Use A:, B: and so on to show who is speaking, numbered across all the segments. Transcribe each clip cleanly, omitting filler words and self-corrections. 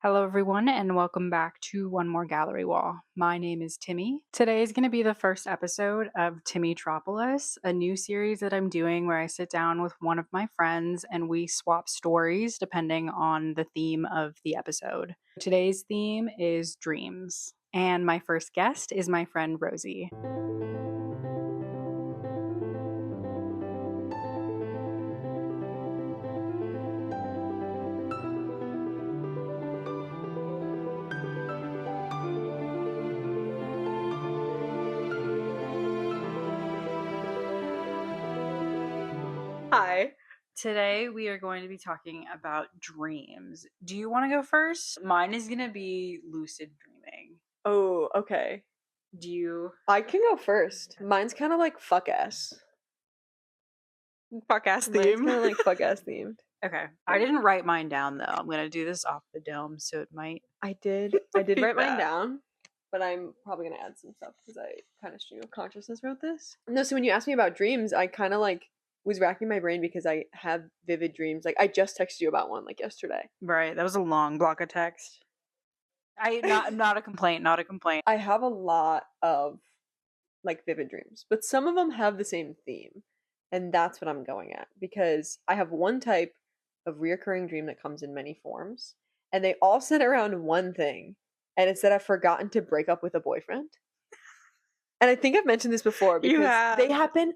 A: Hello, everyone, and welcome back to One More Gallery Wall. My name is Timmy. Today is going to be the first episode of Timmytropolis, a new series that I'm doing where I sit down with one of my friends and we swap stories depending on the theme of the episode. Today's theme is dreams, and my first guest is my friend Rosie.
B: Hi.
A: Today, we are going to be talking about dreams. Do you want to go first? Mine is going to be lucid dreaming.
B: Oh, okay.
A: Do you?
B: I can go first. Mine's kind of like fuck ass.
A: Fuck ass
B: Mine's
A: theme.
B: kind of like fuck ass themed.
A: Okay. I didn't write mine down though. I'm gonna do this off the dome, so it might.
B: I did
A: be
B: write mine
A: bad.
B: down, but I'm probably gonna add some stuff because I kind of stream of consciousness wrote this. No, so when you asked me about dreams, I kind of like was racking my brain because I have vivid dreams. Like I just texted you about one like yesterday.
A: Right. That was a long block of text. Not a complaint. Not a complaint.
B: I have a lot of like vivid dreams, but some of them have the same theme. And that's what I'm going at because I have one type of reoccurring dream that comes in many forms, and they all center around one thing, and it's that I've forgotten to break up with a boyfriend. And I think I've mentioned this before
A: You
B: because
A: have.
B: they happen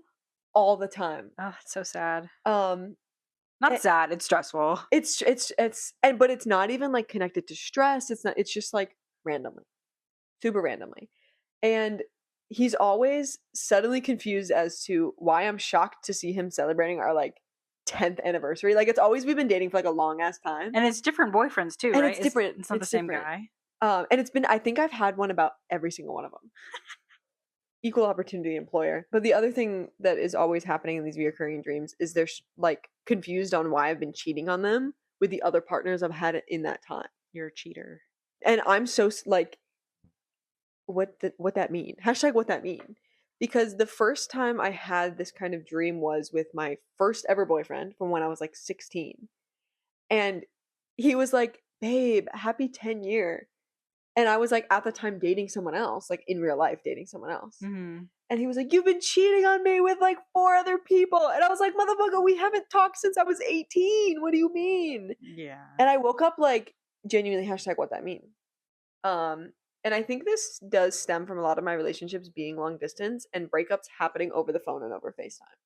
B: all the time.
A: Oh, it's so sad.
B: Um
A: Not
B: it-
A: sad. It's stressful.
B: but it's not even like connected to stress. It's just like randomly. Super randomly. And he's always suddenly confused as to why I'm shocked to see him celebrating our like 10th anniversary. Like it's always we've been dating for like a long ass time.
A: And it's different boyfriends too,
B: And
A: right?
B: it's different.
A: It's not the
B: It's
A: same
B: different.
A: guy.
B: And it's been I think I've had one about every single one of them. Equal opportunity employer. But the other thing that is always happening in these reoccurring dreams is they're like confused on why I've been cheating on them with the other partners I've had in that time.
A: You're a cheater.
B: And I'm so like what that mean? Hashtag what that mean? Because the first time I had this kind of dream was with my first ever boyfriend from when I was like 16. And he was like, "Babe, happy 10-year." And I was like at the time dating someone else, like in real life dating someone else.
A: Mm-hmm.
B: And he was like, "You've been cheating on me with like 4 other people." And I was like, "Motherfucker, we haven't talked since I was 18. What do you mean?"
A: Yeah.
B: And I woke up like genuinely hashtag what that mean. Um, and I think this does stem from a lot of my relationships being long distance and breakups happening over the phone and over FaceTime.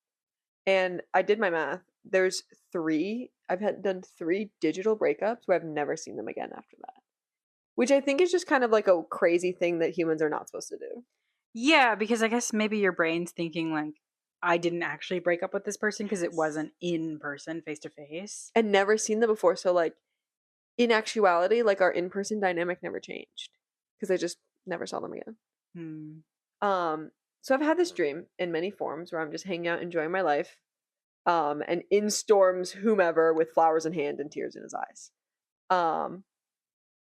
B: And I did my math. There's 3, I've had done 3 digital breakups where I've never seen them again after that. Which I think is just kind of like a crazy thing that humans are not supposed to do.
A: Yeah, because I guess maybe your brain's thinking like, I didn't actually break up with this person because it wasn't in person, face to face.
B: And never seen them before. So like in actuality, like our in-person dynamic never changed. Because I just never saw them again.
A: Hmm.
B: So I've had this dream in many forms where I'm just hanging out, enjoying my life, and in storms whomever with flowers in hand and tears in his eyes. Um,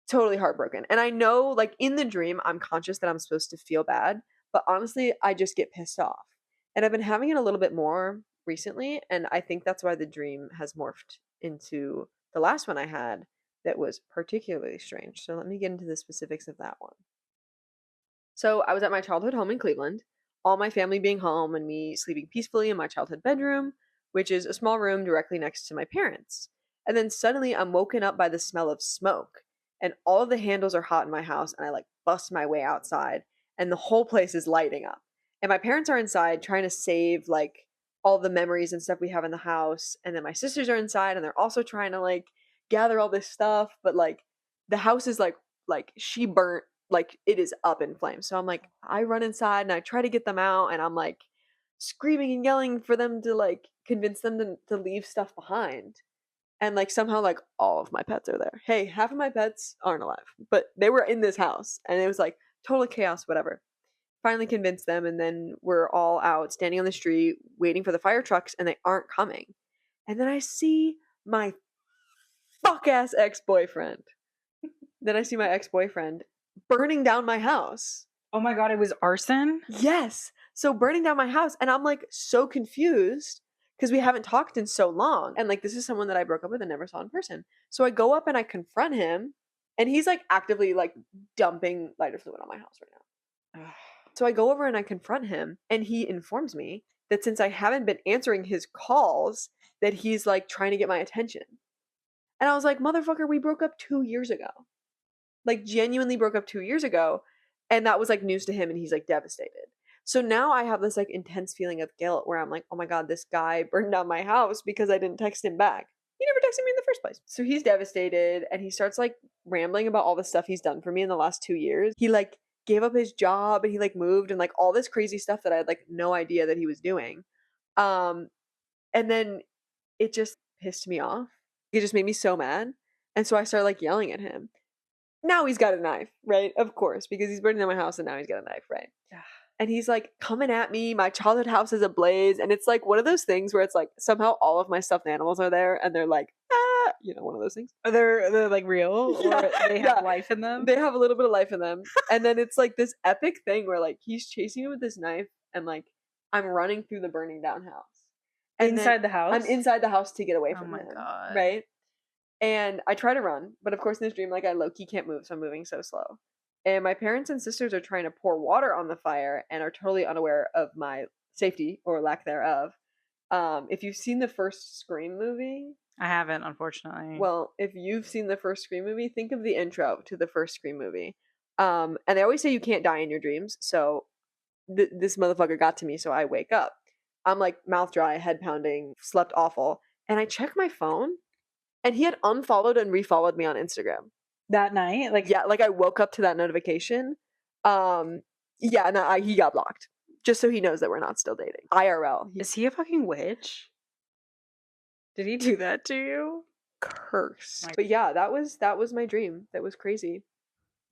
B: totally heartbroken. And I know, like in the dream, I'm conscious that I'm supposed to feel bad, but honestly, I just get pissed off. And I've been having it a little bit more recently, and I think that's why the dream has morphed into the last one I had that was particularly strange. So let me get into the specifics of that one. So I was at my childhood home in Cleveland, all my family being home and me sleeping peacefully in my childhood bedroom, which is a small room directly next to my parents. And then suddenly I'm woken up by the smell of smoke, and all of the handles are hot in my house, and I like bust my way outside, and the whole place is lighting up. And my parents are inside trying to save like all the memories and stuff we have in the house, and then my sisters are inside and they're also trying to like gather all this stuff, but like the house is like she burnt, like it is up in flames. So I'm like, I run inside and I try to get them out, and I'm like screaming and yelling for them to like convince them to leave stuff behind. And like somehow like all of my pets are there. Hey, half of my pets aren't alive, but they were in this house and it was like total chaos, whatever. Finally convinced them, and then we're all out standing on the street waiting for the fire trucks, and they aren't coming. And then I see my fuck ass ex-boyfriend. Then I see my ex-boyfriend burning down my house.
A: Oh my God, it was arson?
B: Yes. So burning down my house, and I'm like so confused because we haven't talked in so long. And like this is someone that I broke up with and never saw in person. So I go up and I confront him, And he's like actively like dumping lighter fluid on my house right now.
A: Ugh.
B: So I go over and I confront him, and he informs me that since I haven't been answering his calls, that he's like trying to get my attention. And I was like, motherfucker, we broke up 2 years ago. Like, genuinely broke up 2 years ago. And that was like news to him, and he's like devastated. So now I have this like intense feeling of guilt where I'm like, oh my God, this guy burned down my house because I didn't text him back. He never texted me in the first place. So he's devastated, and he starts like rambling about all the stuff he's done for me in the last 2 years. He like gave up his job, and he like moved, and like all this crazy stuff that I had like no idea that he was doing. Um, and then it just pissed me off. It just made me so mad. And so I started like yelling at him. Now he's got a knife, right? Of course, because he's burning down my house and now he's got a knife, right?
A: Yeah.
B: And he's like coming at me. My childhood house is ablaze. And it's like one of those things where it's like somehow all of my stuffed animals are there and they're like, ah, one of those things.
A: They're like real,
B: Yeah,
A: or they have
B: yeah.
A: life in them.
B: They have a little bit of life in them. And then it's like this epic thing where like he's chasing me with this knife and like I'm running through the burning down house. And
A: Inside the house?
B: I'm inside the house to get away
A: Oh
B: from
A: my
B: him.
A: God.
B: Right? And I try to run, but of course in this dream, like I low-key can't move, so I'm moving so slow. And my parents and sisters are trying to pour water on the fire and are totally unaware of my safety or lack thereof. If you've seen the first Scream movie,
A: I haven't, unfortunately.
B: well, if you've seen the first Scream movie, think of the intro to the first Scream movie. And they always say you can't die in your dreams, so this motherfucker got to me, so I wake up. I'm like mouth dry, head pounding, slept awful, and I check my phone. And he had unfollowed and refollowed me on Instagram.
A: That night? Like,
B: Yeah, like I woke up to that notification. Yeah, and he got blocked. Just so he knows that we're not still dating. IRL.
A: is he a fucking witch? Did he do that to you?
B: Cursed.
A: My-
B: But yeah, that was my dream. That was crazy.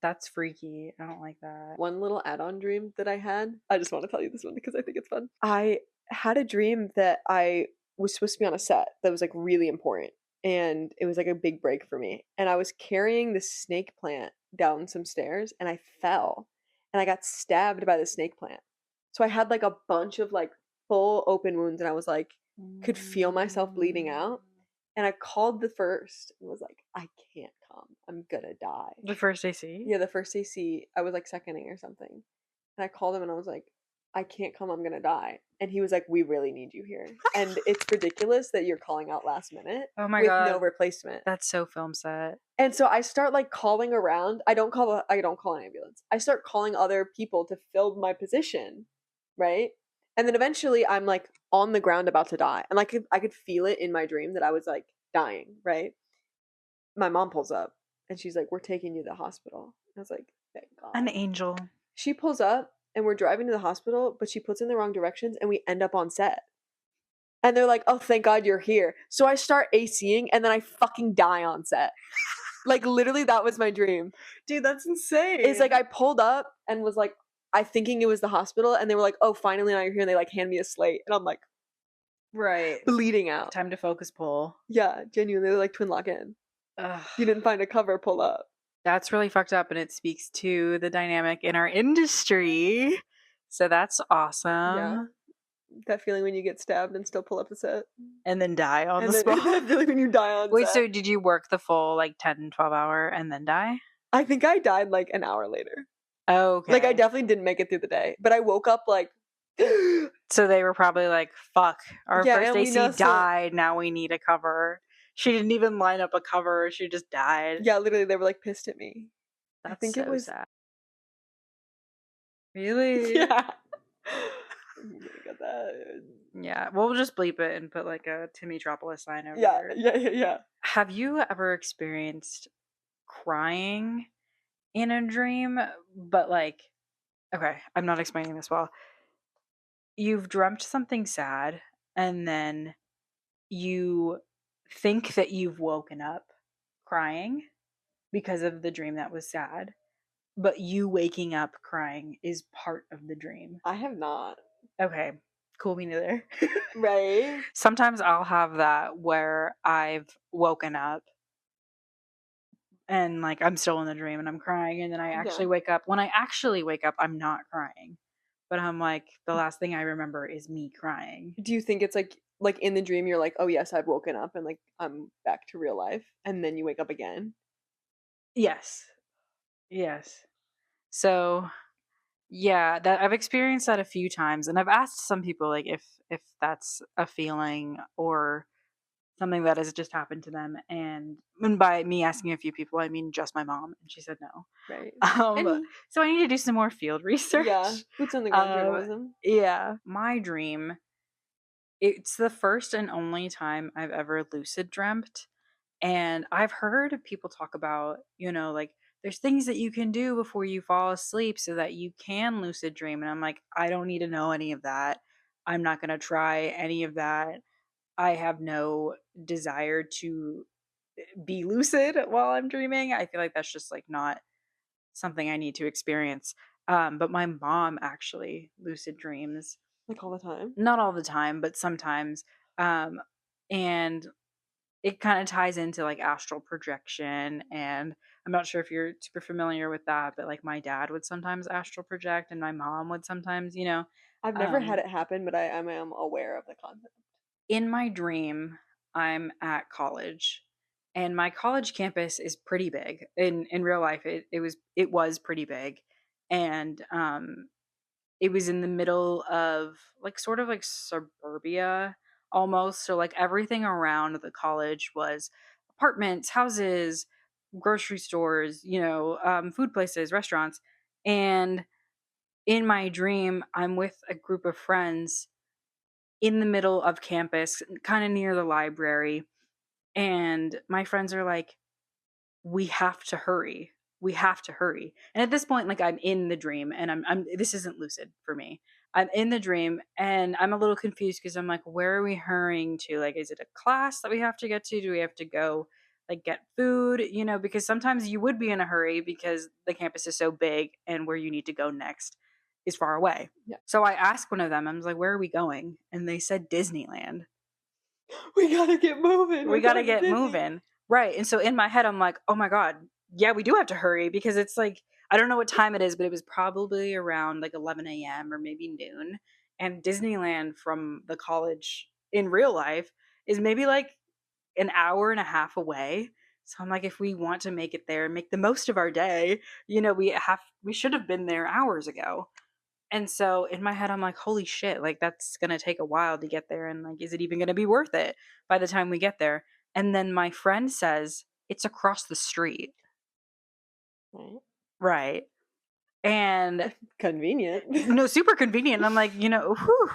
A: That's freaky. I don't like that.
B: One little add-on dream that I had. I just want to tell you this one because I think it's fun. I had a dream that I was supposed to be on a set that was like really important. And it was like a big break for me. And I was carrying this snake plant down some stairs and I fell and I got stabbed by the snake plant. So I had like a bunch of like full open wounds and I was like, could feel myself bleeding out. And I called the first and was like, I can't come. I'm gonna die.
A: The first AC?
B: Yeah, the first AC. I was like seconding or something. And I called him and I was like, I can't come, I'm gonna die. And he was like, we really need you here. And it's ridiculous that you're calling out last minute
A: Oh my
B: with
A: God.
B: no replacement.
A: That's so film set.
B: And so I start like calling around. I don't call an ambulance. I start calling other people to fill my position, right? And then eventually I'm like on the ground about to die. And like I could feel it in my dream that I was like dying, right? My mom pulls up and she's like, we're taking you to the hospital. I was like, thank God.
A: An angel.
B: She pulls up and we're driving to the hospital, but she puts in the wrong directions and we end up on set. And they're like, oh, thank God you're here. So I start ACing and then I fucking die on set. Like, literally, that was my dream.
A: Dude, that's insane.
B: It's like I pulled up and was like, I thinking it was the hospital. And they were like, oh, finally now you're here. And they like hand me a slate. And I'm like,
A: right.
B: bleeding out.
A: Time to focus pull.
B: Yeah, genuinely. They're like twin lock in.
A: Ugh.
B: You didn't find a cover, pull up.
A: That's really fucked up, and it speaks to the dynamic in our industry. So that's awesome.
B: Yeah. That feeling when you get stabbed and still pull up the set.
A: And then die on
B: And
A: the
B: then
A: spot.
B: that feeling when you die on
A: Wait,
B: set.
A: so did you work the full like 10, 12 hour and then die?
B: I think I died like an hour later.
A: Oh, okay.
B: Like I definitely didn't make it through the day. But I woke up like
A: so they were probably like, fuck, our
B: Yeah,
A: first
B: and we
A: AC
B: know so-
A: died, now we need a cover. She didn't even line up a cover, she just died.
B: Yeah, literally they were like pissed at me.
A: That's
B: I think
A: so
B: it was
A: sad. Really?
B: Yeah. Got that.
A: Yeah. Well, we'll just bleep it and put like a Timmytropolis sign over
B: Yeah,
A: it.
B: yeah.
A: Have you ever experienced crying in a dream? But like, okay, I'm not explaining this well. You've dreamt something sad and then you think that you've woken up crying because of the dream that was sad, but you waking up crying is part of the dream.
B: I have not.
A: Okay, cool, me neither.
B: Right?
A: Sometimes I'll have that where I've woken up and like I'm still in the dream and I'm crying, and then I actually wake up. When I actually wake up, I'm not crying, but I'm like, the last thing I remember is me crying.
B: Do you think it's like in the dream you're like, oh yes, I've woken up and like I'm back to real life, and then you wake up again?
A: Yes. Yes. So, yeah, that I've experienced that a few times, and I've asked some people like if that's a feeling or something that has just happened to them, and by me asking a few people, I mean just my mom, and she said no.
B: Right.
A: Um,
B: And
A: so I need to do some more field
B: yeah,
A: research.
B: boots on the ground
A: Um,
B: journalism.
A: yeah, my dream, it's the first and only time I've ever lucid dreamt. And I've heard people talk about, like there's things that you can do before you fall asleep so that you can lucid dream. And I'm like, I don't need to know any of that. I'm not going to try any of that. I have no desire to be lucid while I'm dreaming. I feel like that's just like not something I need to experience. But my mom actually lucid dreams,
B: Like all the time.
A: not all the time, but sometimes. Um, and it kind of ties into like astral projection. And I'm not sure if you're super familiar with that, but like my dad would sometimes astral project and my mom would sometimes,
B: I've never had
A: um,
B: it happen, but I am aware of the concept.
A: in my dream, I'm at college, and my college campus is pretty big. In real life, it was pretty big, and it was in the middle of like sort of like suburbia almost. So like everything around the college was apartments, houses, grocery stores, food places, restaurants. And in my dream, I'm with a group of friends in the middle of campus, kind of near the library. And my friends are like, we have to hurry. We have to hurry. And at this point, like I'm in the dream and I'm this isn't lucid for me. I'm in the dream and I'm a little confused because I'm like, where are we hurrying to? Like, is it a class that we have to get to? Do we have to go like get food? Because sometimes you would be in a hurry because the campus is so big and where you need to go next is far away.
B: Yeah.
A: So I asked one of them, I was like, where are we going? And they said Disneyland.
B: We gotta get moving.
A: We
B: We're
A: got to
B: going to
A: get
B: Disney.
A: moving. Right. And so in my head, I'm like, oh my God, yeah, we do have to hurry because it's like, I don't know what time it is, but it was probably around like 11 a.m. or maybe noon. And Disneyland from the college in real life is maybe like an hour and a half away. So I'm like, if we want to make it there and make the most of our day, we should have been there hours ago. And so in my head, I'm like, holy shit, like that's going to take a while to get there. And like, is it even going to be worth it by the time we get there? And then my friend says, it's across the street.
B: Right.
A: Right. And
B: Convenient.
A: no, super convenient. And I'm like, whew,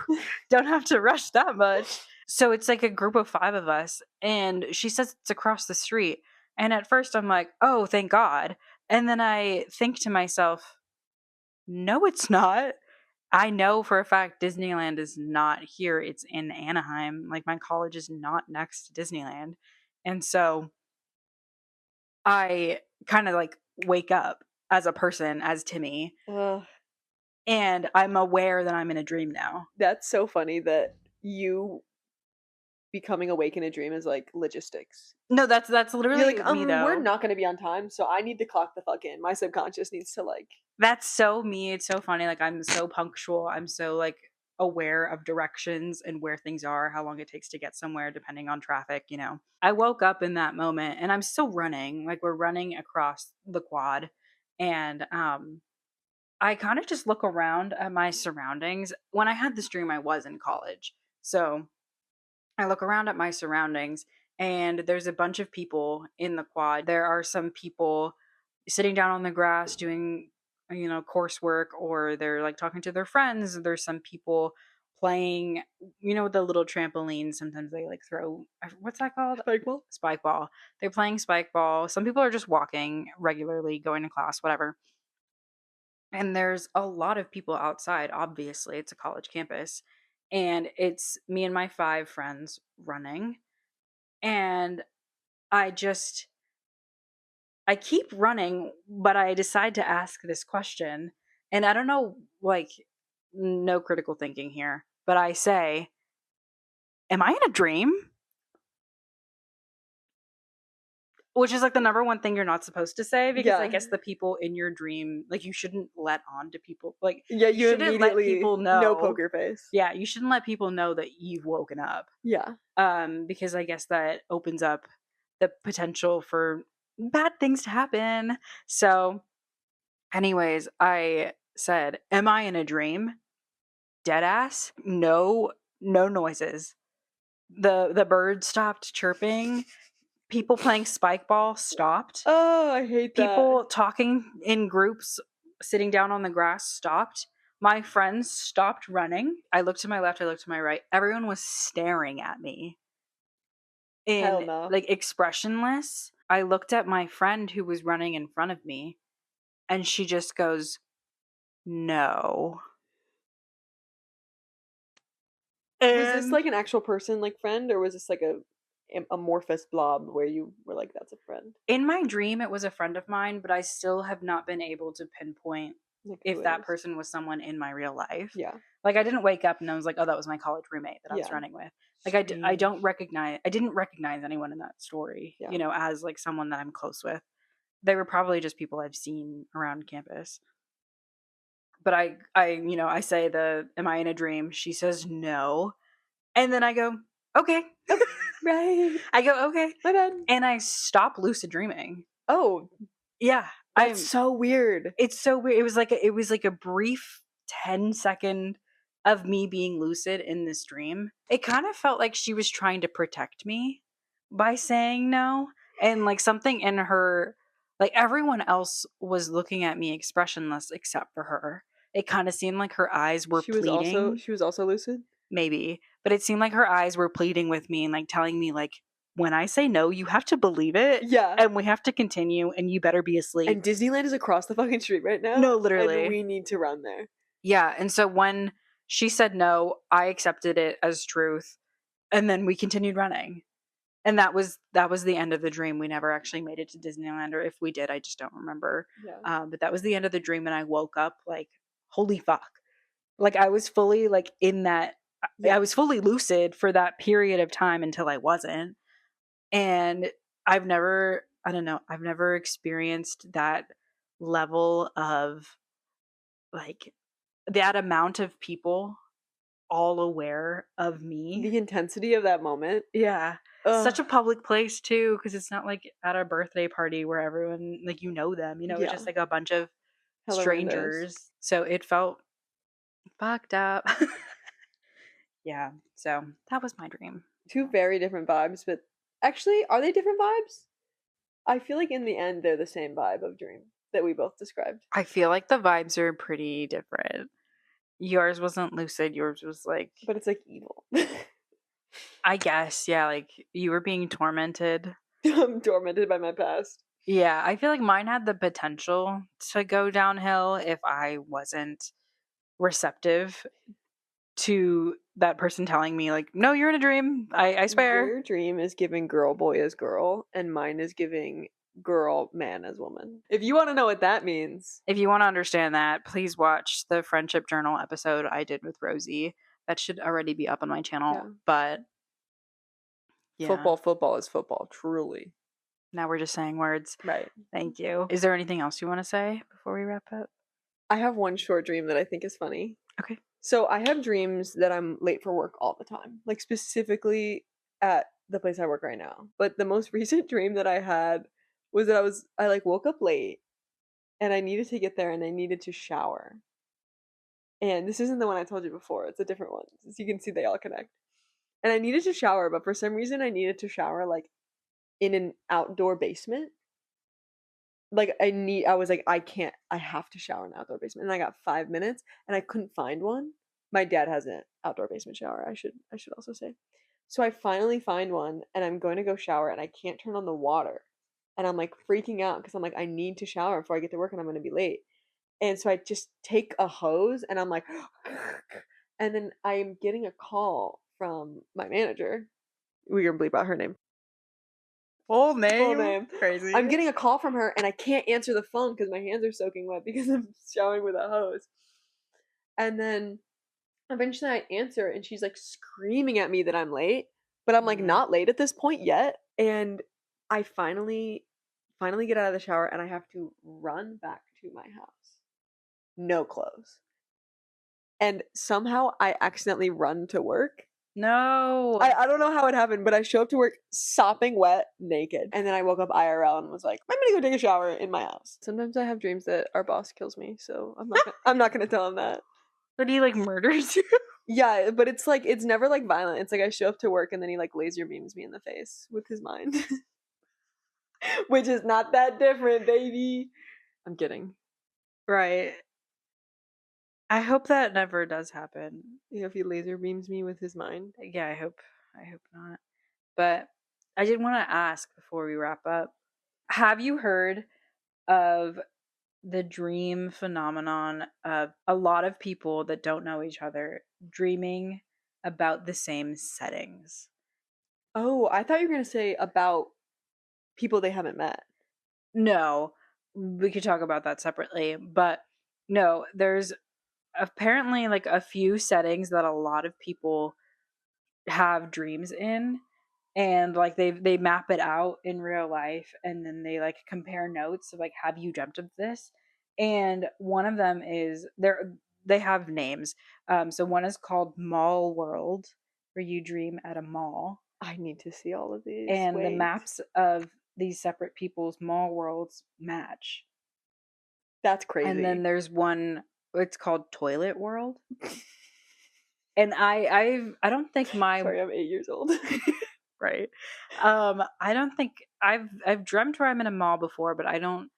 A: don't have to rush that much. So it's like a group of five of us. And she says it's across the street. And at first I'm like, oh, thank God. And then I think to myself, no, it's not. I know for a fact Disneyland is not here. It's in Anaheim. Like my college is not next to Disneyland. And so I kind of like wake up as a person, as Timmy,
B: Ugh,
A: and I'm aware that I'm in a dream now.
B: that's so funny that you becoming awake in a dream is like logistics.
A: No, that's
B: You're like,
A: literally me
B: we're
A: though.
B: not gonna be on time, so I need to clock the fuck in. My subconscious needs to like
A: That's so me. It's so funny. Like I'm so punctual. I'm so like aware of directions and where things are, how long it takes to get somewhere depending on traffic. I woke up in that moment and I'm still running. Like we're running across the quad and I kind of just look around at my surroundings. When I had this dream I was in college. So I look around at my surroundings and there's a bunch of people in the quad. There are some people sitting down on the grass doing, coursework, or they're like talking to their friends. There's some people playing, the little trampoline. Sometimes they like throw, what's that called?
B: like, well,
A: Spike ball. They're playing spike ball. Some people are just walking regularly, going to class, whatever. And there's a lot of people outside. Obviously, it's a college campus. And it's me and my five friends running. And I just, I keep running, but I decide to ask this question. And I don't know, like, no critical thinking here, but I say, am I in a dream? Which is like the number one thing you're not supposed to say because I
B: yeah.
A: guess the people in your dream, like, you shouldn't let on to people. Like,
B: Yeah,
A: you
B: you
A: shouldn't let
B: immediately
A: people
B: no
A: know.
B: poker face.
A: Yeah, you shouldn't let people know that you've woken up.
B: Yeah.
A: Because I guess that opens up the potential for bad things to happen. So, anyways, I said, "Am I in a dream?" Dead ass. No, no noises. The birds stopped chirping. People playing spike ball stopped.
B: Oh, I hate that.
A: People talking in groups, sitting down on the grass stopped. My friends stopped running. I looked to my left, I looked to my right. Everyone was staring at me
B: Hell
A: in
B: no.
A: like expressionless. I looked at my friend who was running in front of me and she just goes, "No."
B: Was this
A: And
B: like an actual person, like friend, or was this like a amorphous blob where you were like, "That's a friend"?
A: in my dream, it was a friend of mine, but I still have not been able to pinpoint
B: Like who
A: if
B: it
A: that
B: is?
A: person was someone in my real life.
B: Yeah,
A: Like, I didn't wake up and I was like, "Oh, that was my college roommate that I was
B: yeah.
A: running with." Like,
B: Strange.
A: I didn't recognize anyone in that story,
B: Yeah.
A: you know, as like someone that I'm close with. They were probably just people I've seen around campus. But I say "Am I in a dream?" She says no, and then I go, "Okay."
B: Okay. Right.
A: I go, "Okay,"
B: My bad.
A: and I stop lucid dreaming.
B: Oh,
A: Yeah,
B: that's
A: I'm
B: so weird.
A: It's so weird. It was like a brief 10-second of me being lucid in this dream. It kind of felt like she was trying to protect me by saying no, and like something in her, like everyone else was looking at me expressionless except for her. It kind of seemed like her eyes were pleading,
B: She was also lucid?
A: maybe, but it seemed like her eyes were pleading with me and like telling me like, when I say no, you have to believe it
B: Yeah.
A: and we have to continue and you better be asleep.
B: And Disneyland is across the fucking street right now,
A: No,
B: and
A: literally.
B: we need to run there.
A: Yeah, and so when she said no, I accepted it as truth, and then we continued running. And that was the end of the dream. We never actually made it to Disneyland, or if we did, I just don't remember.
B: Yeah.
A: But that was the end of the dream, and I woke up like, holy fuck! Like I was fully like in that. I
B: Yeah.
A: was fully lucid for that period of time until I wasn't, and I don't know, I've never experienced that level of like that amount of people all aware of me.
B: The intensity of that moment.
A: Yeah.
B: Ugh.
A: Such a public place too, because it's not like at a birthday party where everyone like them. It's just
B: Yeah.
A: like a bunch of
B: Hella randos.
A: strangers. So it felt fucked up. Yeah. So that was my dream.
B: Two very different vibes, but actually, are they different vibes? I feel like in the end they're the same vibe of dream that we both described.
A: I feel like the vibes are pretty different. Yours wasn't lucid, yours was like,
B: But it's like evil.
A: I guess, yeah, like you were being tormented.
B: I'm tormented by my past.
A: Yeah, I feel like mine had the potential to go downhill if I wasn't receptive to that person telling me like, "No, you're in a dream. I swear."
B: Your dream is giving girl boy as girl, and mine is giving girl man as woman. If you want to know what that means,
A: If you want to understand that, please watch the friendship journal episode I did with Rosie. That should already be up on my channel,
B: yeah,
A: but yeah,
B: football is football, truly.
A: now we're just saying words.
B: Right.
A: Thank you. Is there anything else you want to say before we wrap up?
B: I have one short dream that I think is funny.
A: Okay.
B: So I have dreams that I'm late for work all the time, like specifically at the place I work right now. But the most recent dream that I had was that I like woke up late and I needed to get there and I needed to shower. And this isn't the one I told you before, it's a different one. As you can see, they all connect. And I needed to shower, but for some reason I needed to shower like in an outdoor basement. Like I was like, I have to shower in an outdoor basement. And I got 5 minutes and I couldn't find one. My dad has an outdoor basement shower, I should also say. So I finally find one and I'm going to go shower and I can't turn on the water. And I'm like freaking out because I'm like, I need to shower before I get to work and I'm gonna be late. And so I just take a hose and I'm like, and then I'm getting a call from my manager. We're gonna bleep out her name.
A: Full
B: Full
A: name?
B: name. I'm
A: Crazy.
B: getting a call from her and I can't answer the phone because my hands are soaking wet because I'm showering with a hose. And then eventually I answer and she's like screaming at me that I'm late, but I'm like
A: Mhm.
B: not late at this point yet. And I finally get out of the shower and I have to run back to my house. No clothes. And somehow I accidentally run to work
A: No.
B: I don't know how it happened, but I show up to work sopping wet, naked. And then I woke up IRL and was like, I'm gonna go take a shower in my house. Sometimes I have dreams that our boss kills me, so I'm not gonna tell him that.
A: But he like murders you.
B: Yeah, but it's like it's never like violent. It's like I show up to work and then he like laser beams me in the face with his mind. Which is not that different, baby. I'm kidding.
A: Right. I hope that never does happen.
B: You know, if he laser beams me with his mind.
A: Yeah, I hope not. But I did want to ask before we wrap up. Have you heard of the dream phenomenon of a lot of people that don't know each other dreaming about the same settings?
B: Oh, I thought you were gonna say about people they haven't met.
A: No, we could talk about that separately, but no, there's apparently like a few settings that a lot of people have dreams in, and like they map it out in real life, and then they like compare notes of like, have you dreamt of this? And one of them is they have names. So one is called Mall World, where you dream at a mall,
B: I need to see all of these.
A: and the
B: Wait.
A: maps of these separate people's mall worlds match.
B: That's
A: And then
B: crazy.
A: there's one, it's called Toilet World. And I don't think my
B: Sorry, I'm 8 years old.
A: right. I don't think I've dreamt where I'm in a mall before, but I don't,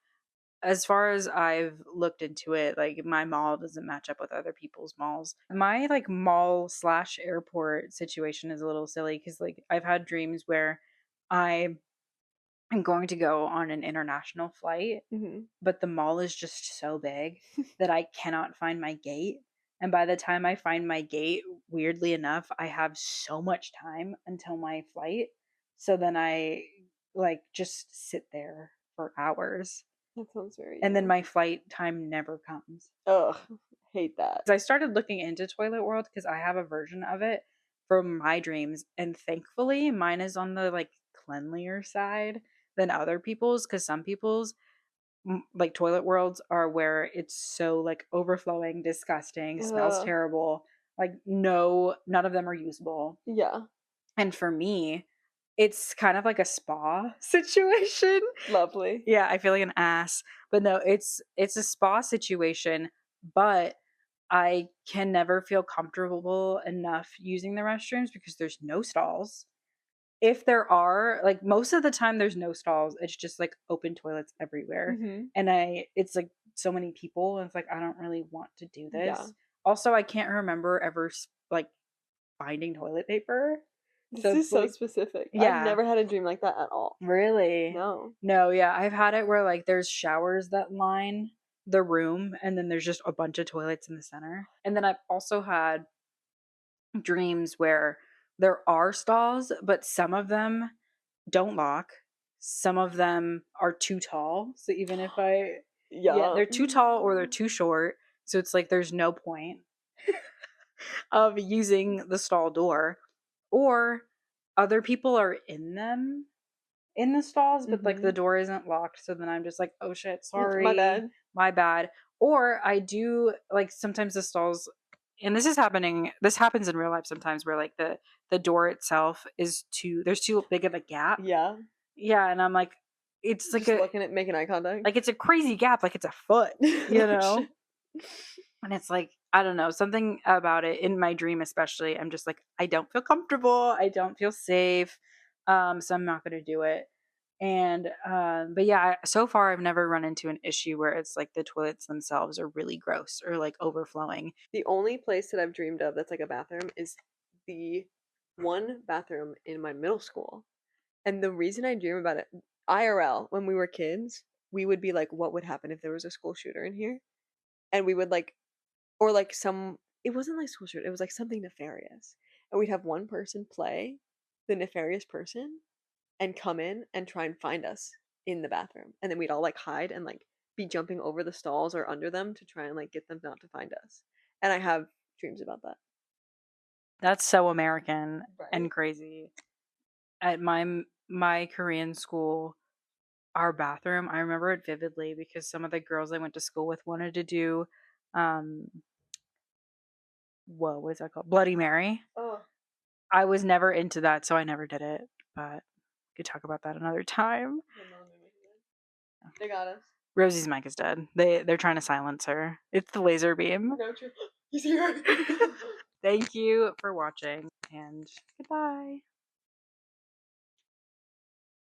A: as far as I've looked into it, like my mall doesn't match up with other people's malls. My like mall slash airport situation is a little silly because like I've had dreams where I am going to go on an international flight,
B: Mhm.
A: but the mall is just so big that I cannot find my gate. And by the time I find my gate, weirdly enough, I have so much time until my flight. So then I like just sit there for hours.
B: That sounds very
A: And then
B: you.
A: my flight time never comes.
B: Ugh, hate that.
A: I started looking into Toilet World because I have a version of it from my dreams. And thankfully, mine is on the like cleanlier side than other people's, because some people's like toilet worlds are where it's so like overflowing, disgusting, smells
B: Ugh.
A: terrible, like no, none of them are usable.
B: Yeah.
A: And for me, it's kind of like a spa situation.
B: Lovely.
A: Yeah, I feel like an ass, but no, it's a spa situation, but I can never feel comfortable enough using the restrooms because there's no stalls. If there are, like, most of the time there's no stalls, it's just, like, open toilets everywhere,
B: Mhm.
A: and it's, like, so many people, and it's like, I don't really want to do
B: Yeah.
A: this. Also, I can't remember ever like, finding toilet paper,
B: This
A: so it's,
B: is so
A: like
B: specific. I've
A: yeah.
B: never had a dream like that at all.
A: Really?
B: No.
A: No, yeah, I've had it where, like, there's showers that line the room, and then there's just a bunch of toilets in the center, and then I've also had dreams where there are stalls, but some of them don't lock. Some of them are too tall. So even if yeah,
B: Yeah.
A: they're too tall or they're too short. So it's like there's no point of using the stall door. Or other people are in them in the stalls, but like the
B: Mhm.
A: door isn't locked. So then I'm just like, oh shit,
B: My
A: sorry,
B: bad.
A: my bad. Or I do like sometimes the stalls, and this happens in real life sometimes where like the door itself is there's too big of a gap.
B: Yeah.
A: Yeah, and I'm like, it's
B: Just looking at making eye contact.
A: like it's a crazy gap, like it's a foot, you
B: Oh,
A: know?
B: shit.
A: And it's like, I don't know, something about it in my dream especially, I'm just like, I don't feel comfortable, I don't feel safe. So I'm not gonna do it. And but yeah, so far I've never run into an issue where it's like the toilets themselves are really gross or like overflowing.
B: The only place that I've dreamed of that's like a bathroom is the one bathroom in my middle school. And the reason I dream about it, IRL, when we were kids, we would be like, what would happen if there was a school shooter in here? And we would like, or like it wasn't like school shooter, it was like something nefarious. And we'd have one person play the nefarious person and come in and try and find us in the bathroom. And then we'd all like hide and like be jumping over the stalls or under them to try and like get them not to find us. And I have dreams about that.
A: That's so American and
B: Right?
A: crazy. At my Korean school, our bathroom, I remember it vividly because some of the girls I went to school with wanted to do um whoa, what is that called? Bloody Mary.
B: Oh.
A: I was never into that, so I never did it. But we could talk about that another time.
B: They got us.
A: Rosie's mic is dead. They're trying to silence her. It's the laser beam.
B: No, true. He's here.
A: Thank you for watching, and goodbye.